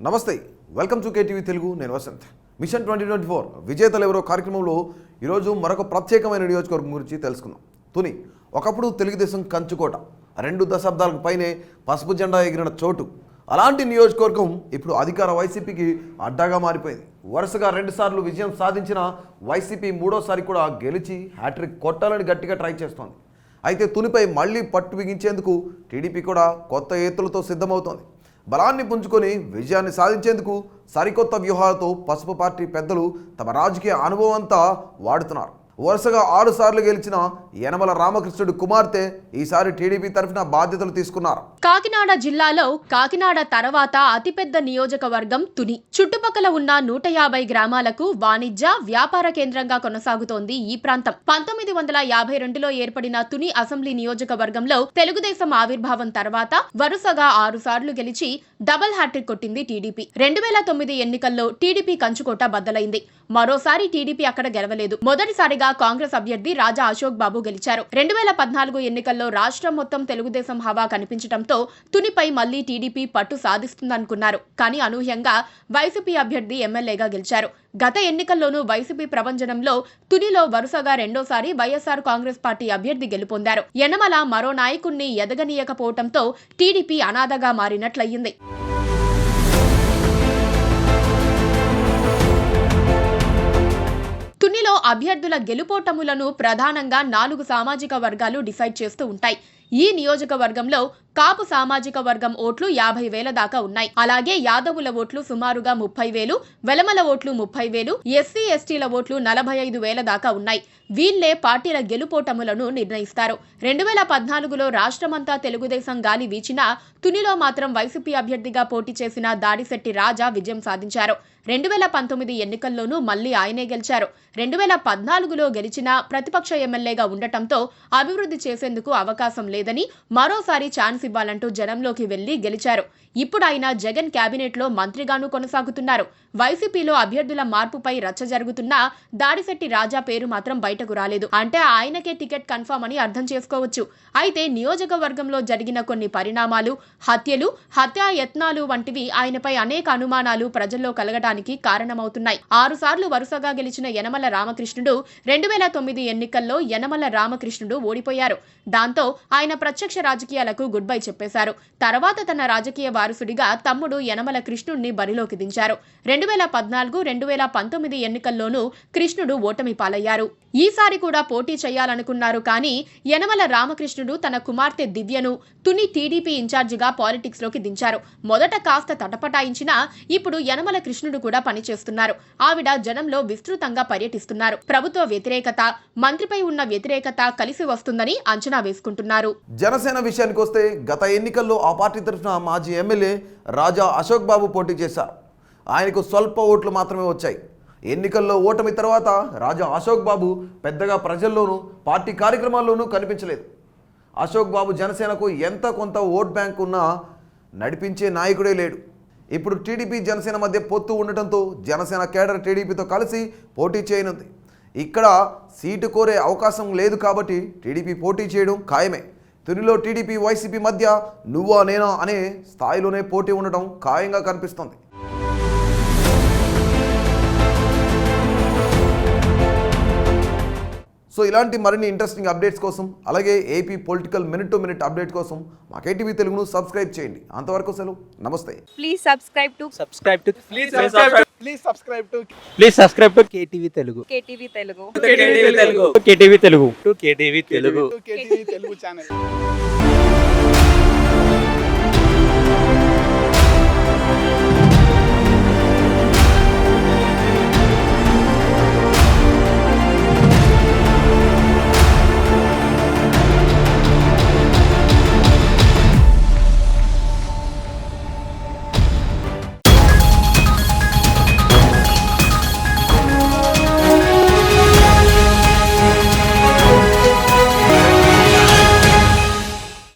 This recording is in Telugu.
నమస్తే, వెల్కమ్ టు కేటీవీ తెలుగు. నేను వసంత్. మిషన్ 2024 విజేతలు ఎవరో కార్యక్రమంలో ఈరోజు మరొక ప్రత్యేకమైన నియోజకవర్గం గురించి తెలుసుకుందాం. తుని ఒకప్పుడు తెలుగుదేశం కంచుకోట, 2 దశాబ్దాలకు పైనే పసుపు జెండా ఎగిరిన చోటు. అలాంటి నియోజకవర్గం ఇప్పుడు అధికార వైసీపీకి అడ్డాగా మారిపోయింది. వరుసగా 2 సార్లు విజయం సాధించిన వైసీపీ మూడోసారి కూడా గెలిచి హ్యాట్రిక్ కొట్టాలని గట్టిగా ట్రై చేస్తోంది. అయితే తునిపై మళ్లీ పట్టు బిగించేందుకు టీడీపీ కూడా కొత్త ఎత్తులతో సిద్ధమవుతోంది. బలాన్ని పుంజుకొని విజయాన్ని సాధించేందుకు సరికొత్త వ్యూహాలతో పసుపు పార్టీ పెద్దలు తమ రాజకీయ అనుభవం అంతా వాడుతున్నారు. వరుసగా 6 సార్లు గెలిచిన యనమల రామకృష్ణుడి కుమార్తె ఈసారి టీడీపీ తరఫున బాధ్యతలు తీసుకున్నారు. కాకినాడ జిల్లాలో కాకినాడ తర్వాత అతిపెద్ద నియోజకవర్గం తుని. చుట్టుపక్కల ఉన్న 150 గ్రామాలకు వాణిజ్య వ్యాపార కేంద్రంగా కొనసాగుతోంది ఈ ప్రాంతం. 1952లో ఏర్పడిన తుని అసెంబ్లీ నియోజకవర్గంలో తెలుగుదేశం ఆవిర్భావం తర్వాత వరుసగా 6 సార్లు గెలిచి డబుల్ హ్యాట్రిక్ కొట్టింది టీడీపీ. 2009 ఎన్నికల్లో టీడీపీ కంచుకోట బద్దలైంది. మరోసారి టీడీపీ అక్కడ గెలవలేదు. మొదటిసారిగా కాంగ్రెస్ అభ్యర్థి రాజా అశోక్ బాబు గెలిచారు. 2014 ఎన్నికల్లో రాష్ట్రం మొత్తం తెలుగుదేశం హవా కనిపించడంతో తునిపై మళ్లీ టీడీపీ పట్టు సాధిస్తుందనుకున్నారు. కానీ అనూహ్యంగా వైసీపీ అభ్యర్థి ఎమ్మెల్యేగా గెలిచారు. గత ఎన్నికల్లోనూ వైసీపీ ప్రభంజనంలో తునిలో వరుసగా రెండోసారి వైఎస్ఆర్ కాంగ్రెస్ పార్టీ అభ్యర్థి గెలుపొందారు. యనమల మరో నాయకుణ్ణి ఎదగనీయకపోవడంతో టీడీపీ అనాథగా మారినట్లయింది. తునిలో అభ్యర్థుల గెలుపోటములను ప్రధానంగా 4 సామాజిక వర్గాలు డిసైడ్ చేస్తూ ఉంటాయి. ఈ నియోజకవర్గంలో కాపు సామాజిక వర్గం ఓట్లు 50,000 దాకా ఉన్నాయి. అలాగే యాదవుల ఓట్లు సుమారుగా 30,000, వెలమల ఓట్లు 30,000, ఎస్సీ ఎస్టీల ఓట్లు 45,000 దాకా ఉన్నాయి. వీళ్లే పార్టీల గెలుపోటములను నిర్ణయిస్తారు. 2014లో రాష్ట్రమంతా తెలుగుదేశం గాలి వీచినా తునిలో మాత్రం వైసీపీ అభ్యర్థిగా పోటీ చేసిన దాడిశెట్టి రాజా విజయం సాధించారు. 2019 ఎన్నికల్లోనూ మళ్లీ ఆయనే గెలిచారు. 2014లో గెలిచిన ప్రతిపక్ష ఎమ్మెల్యేగా ఉండటంతో అభివృద్ధి చేసేందుకు అవకాశం లేదని మరోసారి ఛాన్స్ ఇవ్వాలంటూ జనంలోకి వెళ్లి గెలిచారు. ఇప్పుడు ఆయన జగన్ కేబినెట్ లో మంత్రిగాను కొనసాగుతున్నారు. వైసీపీలో అభ్యర్థుల మార్పుపై రచ్చ జరుగుతున్నా దాడిశెట్టి రాజా పేరు మాత్రం బయటకు రాలేదు. అంటే ఆయనకే టికెట్ కన్ఫర్మ్ అని అర్థం చేసుకోవచ్చు. అయితే నియోజకవర్గంలో జరిగిన కొన్ని పరిణామాలు, హత్యలు, హత్యాయత్నాలు వంటివి ఆయనపై అనేక అనుమానాలు ప్రజల్లో కలగడానికి కారణమవుతున్నాయి. 6 సార్లు వరుసగా గెలిచిన యనమల రామకృష్ణుడు 2009 ఎన్నికల్లో యనమల రామకృష్ణుడు ఓడిపోయారు. దాంతో ఆయన ప్రత్యక్ష రాజకీయాలకు గుడ్ బై చెప్పేశారు. తర్వాత తన రాజకీయ వారసుడిగా తమ్ముడు యనమల కృష్ణుడిని బరిలోకి దించారు. 2014, 2019 ఎన్నికల్లోనూ కృష్ణుడు ఓటమి పాలయ్యారు. ఈసారి కూడా పోటీ చేయాలనుకున్నారు. కానీ యనమల రామకృష్ణుడు తన కుమార్తె దివ్యను తుని టీడీపీ ఇన్ఛార్జిగా పాలిటిక్స్ లోకి దించారు. మొదట కాస్త తటపటాయించినా ఇప్పుడు యనమల కృష్ణుడు కూడా పనిచేస్తున్నారు. ఆవిడ జనంలో విస్తృతంగా పర్యటిస్తున్నారు. ప్రభుత్వ వ్యతిరేకత, మంత్రిపై ఉన్న వ్యతిరేకత కలిసి వస్తుందని అంచనా వేసుకుంటున్నారు. జనసేన విషయానికి వస్తే గత ఎన్నికల్లో ఆ పార్టీ తరఫున మాజీ ఎమ్మెల్యే రాజా అశోక్ బాబు పోటీ చేశారు. ఆయనకు స్వల్ప ఓట్లు మాత్రమే వచ్చాయి. ఎన్నికల్లో ఓటమి తర్వాత రాజా అశోక్ బాబు పెద్దగా ప్రజల్లోనూ పార్టీ కార్యక్రమాల్లోనూ కనిపించలేదు. అశోక్ బాబు జనసేనకు ఎంత కొంత ఓట్ బ్యాంక్ ఉన్నా నడిపించే నాయకుడే లేడు. ఇప్పుడు టీడీపీ జనసేన మధ్య పొత్తు ఉండటంతో జనసేన కేడర్ టీడీపీతో కలిసి పోటీ చేయనుంది. ఇక్కడ సీటు కోరే అవకాశం లేదు కాబట్టి టీడీపీ పోటీ చేయడం ఖాయమే. తునిలో టీడీపీ వైసీపీ మధ్య నువ్వా నేనా అనే స్థాయిలోనే పోటీ ఉండటం ఖాయంగా కనిపిస్తోంది. సో ఇలాంటి మరిన్ని ఇంట్రెస్టింగ్ అప్డేట్స్ కోసం, అలాగే AP political minute to minute update కోసం మా కేటీవీ తెలుగును సబ్స్క్రైబ్ చేయండి. అంతవరకు సెలవు, నమస్తే. Please subscribe to KTV Telugu. KTV Telugu channel.